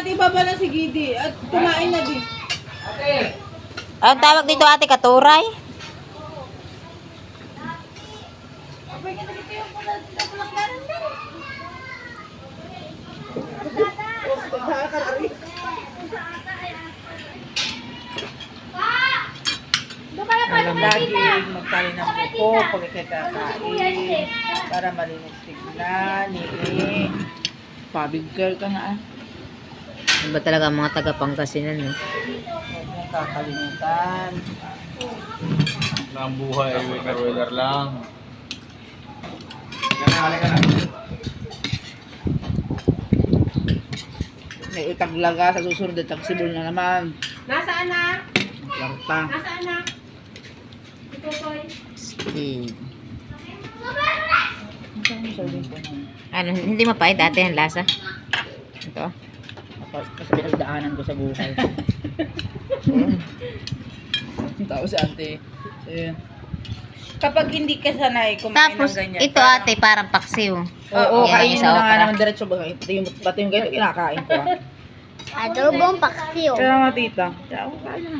Ate, baba na si Gidi at kumain na din. Ang tawag dito ate, katuray? Alam lagi magtali ng buko pag kakain para malinis tignan. Pabig girl ka nga ah. Ano ba talaga ang mga taga-Pangasinan, no? Huwag mong kakalimutan. Ang buhay ay winner-winner lang. May utaglaga sa susunod at tagsibol na naman. Nasaan na? Larta. Nasaan na? Ito, Toy. Steve. Ano? Ano, hindi mapait dati ang lasa? Ito. Kasi pinagdaanan ko sa buhay. Tapos ate. Ayan. Kapag hindi ka sanay kumain Tapos, ng ganyan. ito ate, parang paksiw. Oo, Yan, kainin yung mo sa na nga okra. naman diretso. Pati yung ganito, kinakain ko ah. Adobong paksiw. Kaya nga tita. Kaya ako kain na.